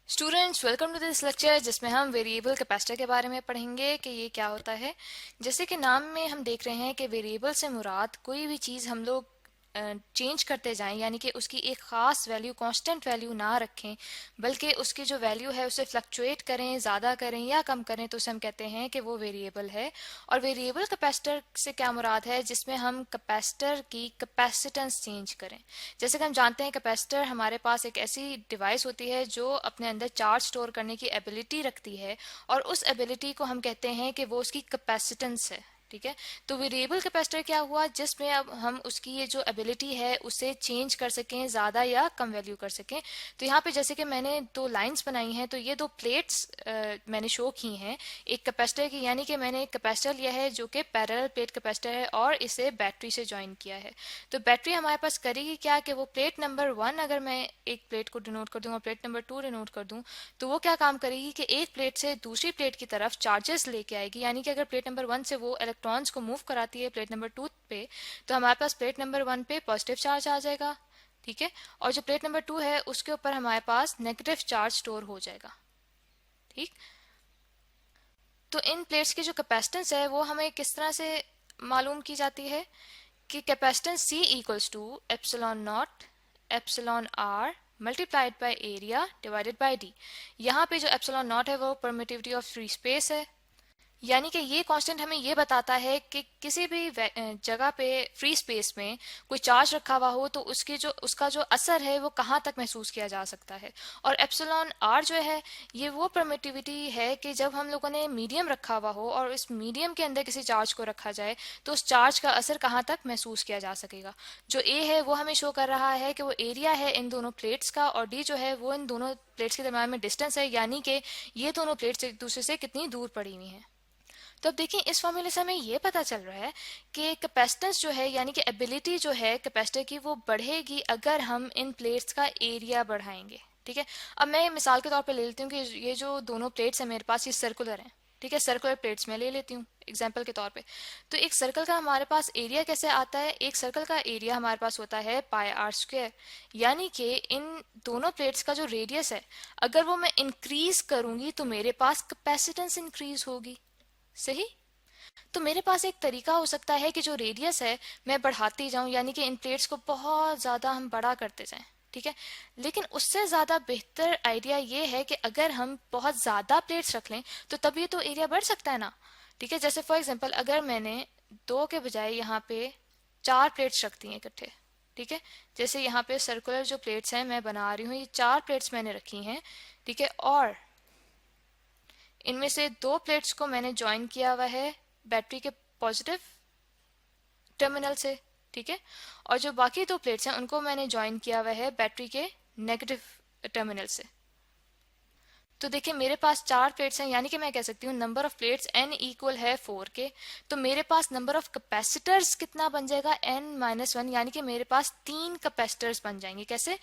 Students welcome to this lecture जिसमें हम variable capacitor के बारे में पढ़ेंगे कि ये क्या होता है। जैसे कि नाम में हम देख रहे हैं कि वेरिएबल से मुराद कोई भी चीज़ हम लोग चेंज करते जाएं, यानी कि उसकी एक ख़ास वैल्यू कांस्टेंट वैल्यू ना रखें, बल्कि उसकी जो वैल्यू है उसे फ्लक्चुएट करें, ज़्यादा करें या कम करें, तो उसे हम कहते हैं कि वो वेरिएबल है। और वेरिएबल कैपेसिटर से क्या मुराद है, जिसमें हम कैपेसिटर की कैपेसिटेंस चेंज करें। जैसे कि हम जानते हैं कैपेसिटर हमारे पास एक ऐसी डिवाइस होती है जो अपने अंदर चार्ज स्टोर करने की एबिलिटी रखती है, और उस एबिलिटी को हम कहते हैं कि वो उसकी कैपेसिटेंस है। ठीक है, तो वेरिएबल कैपेसिटर क्या हुआ, जिसमें अब हम उसकी ये जो एबिलिटी है उसे चेंज कर सकें, ज़्यादा या कम वैल्यू कर सकें। तो यहाँ पे जैसे कि मैंने दो लाइंस बनाई हैं, तो ये दो प्लेट्स मैंने शो की हैं एक कैपेसिटर की, यानी कि मैंने एक कैपेसिटर लिया है जो कि पैरेलल प्लेट कैपेसिटर है और इसे बैटरी से ज्वाइन किया है। तो बैटरी हमारे पास करेगी क्या कि वो प्लेट नंबर 1 अगर मैं एक प्लेट को डिनोट कर दूं और प्लेट नंबर 2 डिनोट कर दूं, तो वो क्या काम करेगी कि एक प्लेट से दूसरी प्लेट की तरफ चार्जेस लेके आएगी। यानी कि अगर प्लेट नंबर 1 से वो इलेक्ट्रॉन्स को मूव कराती है प्लेट नंबर 2 पे, तो हमारे पास प्लेट नंबर 1 पे पॉजिटिव चार्ज आ जाएगा। ठीक है, और जो प्लेट नंबर 2 है उसके ऊपर हमारे पास नेगेटिव चार्ज स्टोर हो जाएगा। ठीक, तो इन प्लेट्स की जो कैपेसिटेंस है वो हमें किस तरह से मालूम की जाती है कि capacitance C equals to epsilon naught epsilon r multiplied by area divided by d. यहाँ पे जो एप्सिलॉन नॉट है वो परमिटिविटी ऑफ फ्री स्पेस है, यानी कि ये कांस्टेंट हमें ये बताता है कि किसी भी जगह पे फ्री स्पेस में कोई चार्ज रखा हुआ हो तो उसका जो असर है वो कहाँ तक महसूस किया जा सकता है। और एप्सिलॉन आर जो है ये वो परमिटिविटी है कि जब हम लोगों ने मीडियम रखा हुआ हो और इस मीडियम के अंदर किसी चार्ज को रखा जाए तो उस चार्ज का असर कहाँ तक महसूस किया जा सकेगा। जो ए है वो हमें शो कर रहा है कि वो एरिया है इन दोनों प्लेट्स का, और डी जो है वो इन दोनों प्लेट्स के दरम्यान में डिस्टेंस है, यानी कि ये दोनों प्लेट्स एक दूसरे से कितनी दूर पड़ी हुई हैं। तो अब देखिए इस फॉर्मूले से हमें ये पता चल रहा है कि कैपेसिटेंस जो है यानी कि एबिलिटी जो है कैपेसिटर की वो बढ़ेगी अगर हम इन प्लेट्स का एरिया बढ़ाएंगे। ठीक है, अब मैं मिसाल के तौर पे ले लेती हूँ कि ये जो दोनों प्लेट्स हैं मेरे पास ये सर्कुलर हैं। ठीक है, सर्कुलर प्लेट्स में ले लेती हूँ एग्जाम्पल के तौर पे। तो एक सर्कल का हमारे पास एरिया कैसे आता है, एक सर्कल का एरिया हमारे पास होता है पाई आर स्क्वायर, यानी कि इन दोनों प्लेट्स का जो रेडियस है अगर वो मैं इंक्रीज करूंगी तो मेरे पास कैपेसिटेंस इंक्रीज होगी। सही, तो मेरे पास एक तरीका हो सकता है कि जो रेडियस है मैं बढ़ाती जाऊं, यानी कि इन प्लेट्स को बहुत ज़्यादा हम बड़ा करते जाएं। ठीक है, लेकिन उससे ज़्यादा बेहतर आइडिया ये है कि अगर हम बहुत ज़्यादा प्लेट्स रख लें तो तब ये तो एरिया बढ़ सकता है ना। ठीक है, जैसे फॉर एग्जांपल अगर मैंने 2 के बजाय यहाँ पे 4 प्लेट्स रख दी हैं इकट्ठे। ठीक है, जैसे यहाँ पे सर्कुलर जो प्लेट्स हैं मैं बना रही हूँ, ये 4 प्लेट्स मैंने रखी हैं। ठीक है, और इनमें से 2 प्लेट्स को मैंने ज्वाइन किया हुआ है बैटरी के पॉजिटिव टर्मिनल से। ठीक है, और जो बाकी 2 प्लेट्स हैं उनको मैंने ज्वाइन किया हुआ है बैटरी के नेगेटिव टर्मिनल से। तो देखिए मेरे पास 4 प्लेट्स हैं, यानी कि मैं कह सकती हूँ number of plates n equal है 4 के। तो मेरे पास नंबर ऑफ कैपेसिटर्स कितना बन जाएगा, n-1, यानी कि मेरे पास 3 कैपेसिटर्स बन जाएंगे। कैसे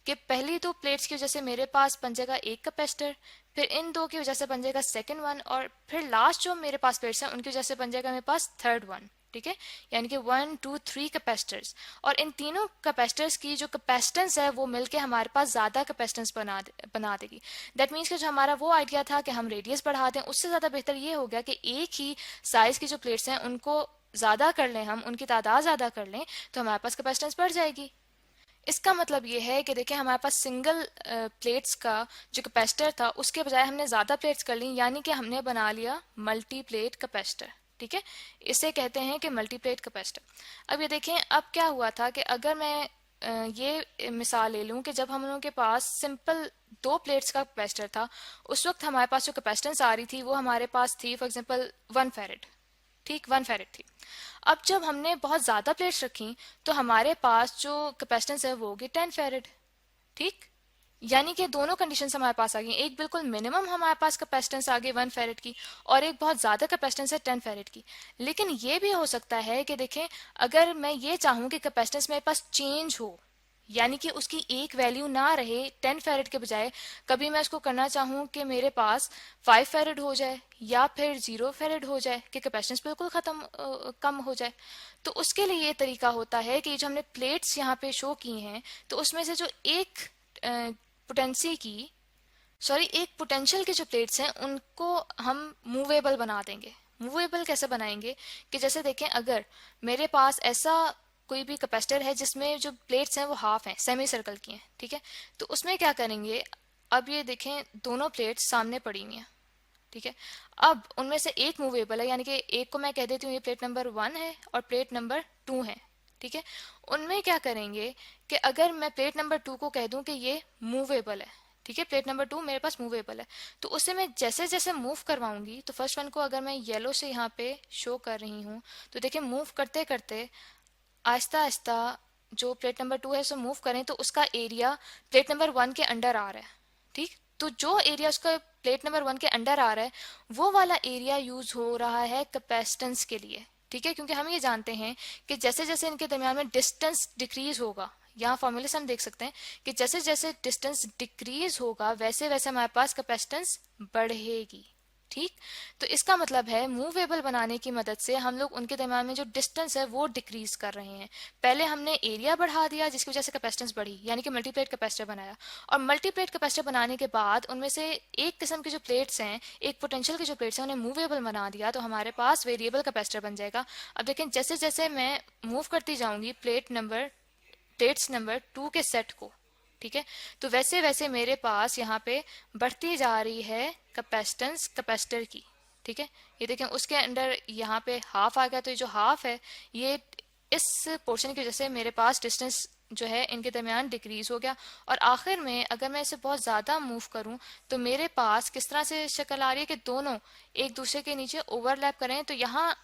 कि पहली 2 प्लेट्स की वजह से मेरे पास बन जाएगा एक कैपेसिटर, फिर इन 2 की वजह से बन जाएगा सेकेंड वन, और फिर लास्ट जो मेरे पास प्लेट्स हैं उनकी वजह से बन जाएगा मेरे पास थर्ड वन। ठीक है, यानी कि 1 2 3 कैपेसिटर्स, और इन तीनों कैपेसिटर्स की जो कैपेसिटेंस है वो मिलके हमारे पास ज्यादा कैपेसिटेंस बना देगी। दैट मीन्स कि जो हमारा वो आइडिया था कि हम रेडियस बढ़ा दें, उससे ज्यादा बेहतर ये हो गया कि एक ही साइज की जो प्लेट्स हैं उनको ज्यादा कर लें, हम उनकी तादाद ज्यादा कर लें, तो हमारे पास कैपेसिटेंस बढ़ जाएगी। इसका मतलब ये है कि देखिए हमारे पास सिंगल प्लेट्स का जो कैपेसिटर था उसके बजाय हमने ज़्यादा प्लेट्स कर ली, यानी कि हमने बना लिया मल्टी प्लेट कैपेसिटर। ठीक है, इसे कहते हैं कि मल्टी प्लेट कैपेसिटर। अब ये देखें अब क्या हुआ था कि अगर मैं ये मिसाल ले लूं कि जब हम लोगों के पास सिंपल 2 प्लेट्स का कैपेसिटर था, उस वक्त हमारे पास जो कैपेसिटेंस आ रही थी वो हमारे पास थी फॉर एग्जांपल 1 फैरेड। ठीक, 1 फैरेड थी। अब जब हमने बहुत ज़्यादा प्लेट्स रखी तो हमारे पास जो कैपेसिटेंस है वो होगी 10 फैरेड। ठीक, यानी कि दोनों कंडीशंस हमारे पास आ गई, एक बिल्कुल मिनिमम हमारे पास कैपेसिटेंस आ गई 1 फैरेड की, और एक बहुत ज़्यादा कैपेसिटेंस है 10 फैरेड की। लेकिन ये भी हो सकता है कि देखें अगर मैं ये चाहूँ कि कैपेसिटेंस मेरे पास चेंज हो, यानी कि उसकी एक वैल्यू ना रहे 10 फैरेड के बजाय, कभी मैं उसको करना चाहूँ कि मेरे पास 5 फैरेड हो जाए या फिर 0 फैरेड हो जाए कि कैपेसिटेंस बिल्कुल कम हो जाए, तो उसके लिए ये तरीका होता है कि जो हमने प्लेट्स यहाँ पे शो की हैं तो उसमें से जो एक पोटेंसी की सॉरी, एक पोटेंशियल के जो प्लेट्स हैं उनको हम मूवेबल बना देंगे। मूवेबल कैसे बनाएंगे कि जैसे देखें, अगर मेरे पास ऐसा कोई भी कैपेसिटर है जिसमें जो प्लेट्स हैं वो हाफ हैं, सेमी सर्कल की हैं, ठीक है, तो उसमें क्या करेंगे, अब ये देखें दोनों प्लेट्स सामने पड़ी हुई हैं, ठीक है, अब उनमें से एक मूवेबल है, यानी कि एक को मैं कह देती हूँ ये प्लेट नंबर 1 है और प्लेट नंबर 2 है, ठीक है, उनमें क्या करेंगे कि अगर मैं प्लेट नंबर 2 को कह दूं कि ये मूवेबल है, ठीक है, प्लेट नंबर 2 मेरे पास मूवेबल है, तो उसे मैं जैसे जैसे मूव करवाऊंगी, तो फर्स्ट वन को अगर मैं येलो से यहाँ पे शो कर रही हूँ, तो देखिए मूव करते करते आहिस्ता आहिस्ता जो प्लेट नंबर 2 है उसे मूव करें तो उसका एरिया प्लेट नंबर 1 के अंडर आ रहा है, ठीक, तो जो एरिया उसका प्लेट नंबर 1 के अंडर आ रहा है वो वाला एरिया यूज हो रहा है कैपेसिटेंस के लिए, ठीक है, क्योंकि हम ये जानते हैं कि जैसे जैसे इनके दरमियान में डिस्टेंस डिक्रीज होगा, यहाँ फॉर्मूले से हम देख सकते हैं कि जैसे जैसे डिस्टेंस डिक्रीज होगा वैसे वैसे हमारे पास कैपेसिटेंस बढ़ेगी, ठीक, तो इसका मतलब है मूवेबल बनाने की मदद से हम लोग उनके दरमियान में जो डिस्टेंस है वो डिक्रीज कर रहे हैं। पहले हमने एरिया बढ़ा दिया जिसकी वजह से कैपेसिटेंस बढ़ी, यानी कि मल्टीप्लेट कैपेसिटर बनाया, और मल्टीप्लेट कैपेसिटर बनाने के बाद उनमें से एक किस्म की जो प्लेट्स हैं, एक पोटेंशियल की जो प्लेट्स हैं, उन्हें मूवेबल बना दिया तो हमारे पास वेरिएबल कैपेसिटर बन जाएगा। अब देखें जैसे जैसे मैं मूव करती जाऊंगी प्लेट्स नंबर 2 के सेट को, ठीक है, तो वैसे वैसे मेरे पास यहाँ पे बढ़ती जा रही है कैपेसिटेंस कैपेसिटर की, ठीक है, ये देखें उसके अंदर यहाँ पे हाफ आ गया, तो ये जो हाफ है ये इस पोर्शन की वजह से मेरे पास डिस्टेंस जो है इनके दरमियान डिक्रीज हो गया, और आखिर में अगर मैं इसे बहुत ज़्यादा मूव करूं तो मेरे पास किस तरह से शक्ल आ रही है कि दोनों एक दूसरे के नीचे ओवरलैप करें, तो यहाँ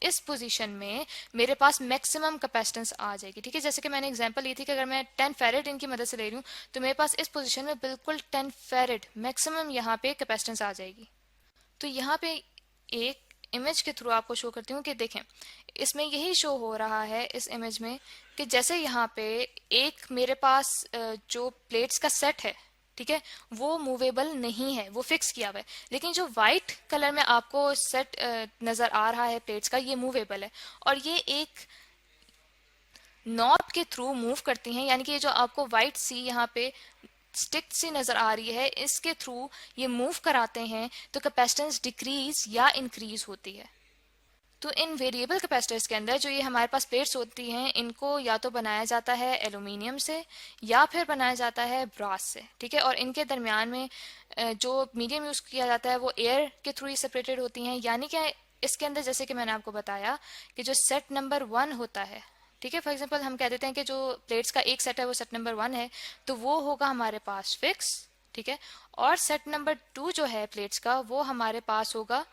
इस पोजीशन में मेरे पास मैक्सिमम कैपेसिटेंस आ जाएगी, ठीक है, जैसे कि मैंने एग्जांपल ली थी कि अगर मैं 10 फेरेड इनकी मदद से ले रही हूँ तो मेरे पास इस पोजीशन में बिल्कुल 10 फेरेड मैक्सिमम यहाँ पे कैपेसिटेंस आ जाएगी। तो यहाँ पे एक इमेज के थ्रू आपको शो करती हूँ कि देखें इसमें यही शो हो रहा है इस इमेज में कि जैसे यहाँ पे एक मेरे पास जो प्लेट्स का सेट है, ठीक है, वो मूवेबल नहीं है, वो फिक्स किया हुआ है, लेकिन जो वाइट कलर में आपको सेट नजर आ रहा है प्लेट्स का, ये मूवेबल है और ये एक नॉब के थ्रू मूव करती हैं, यानी कि ये जो आपको वाइट सी यहाँ पे स्टिक सी नजर आ रही है इसके थ्रू ये मूव कराते हैं तो कैपेसिटेंस डिक्रीज या इंक्रीज होती है। तो इन वेरिएबल कैपेसिटर्स के अंदर जो ये हमारे पास प्लेट्स होती हैं इनको या तो बनाया जाता है एल्यूमिनियम से या फिर बनाया जाता है ब्रास से, ठीक है, और इनके दरमियान में जो मीडियम यूज किया जाता है वो एयर के थ्रू ही सेपरेटेड होती हैं, यानी कि इसके अंदर जैसे कि मैंने आपको बताया कि जो सेट नंबर 1 होता है, ठीक है, फॉर एग्जांपल हम कह देते हैं कि जो प्लेट्स का एक सेट है वो सेट नंबर 1 है, तो वो होगा हमारे पास फिक्स, ठीक है, और सेट नंबर 2 जो है प्लेट्स का वो हमारे पास होगा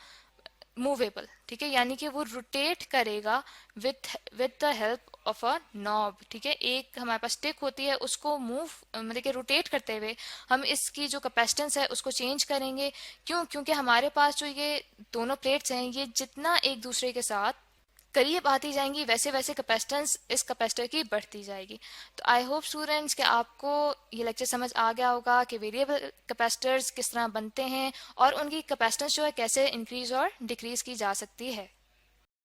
मूवेबल, ठीक है, यानी कि वो रोटेट करेगा with the help of a knob, ठीक है, एक हमारे पास स्टिक होती है उसको मूव मतलब कि रोटेट करते हुए हम इसकी जो कैपेसिटेंस है उसको चेंज करेंगे। क्योंकि हमारे पास जो ये दोनों प्लेट्स हैं ये जितना एक दूसरे के साथ करीब आती जाएंगी वैसे वैसे कैपेसिटेंस इस कैपेसिटर की बढ़ती जाएगी। तो आई होप स्टूडेंट्स कि आपको ये लेक्चर समझ आ गया होगा कि वेरिएबल कैपेसिटर्स किस तरह बनते हैं और उनकी कैपेसिटेंस जो है कैसे इंक्रीज और डिक्रीज की जा सकती है।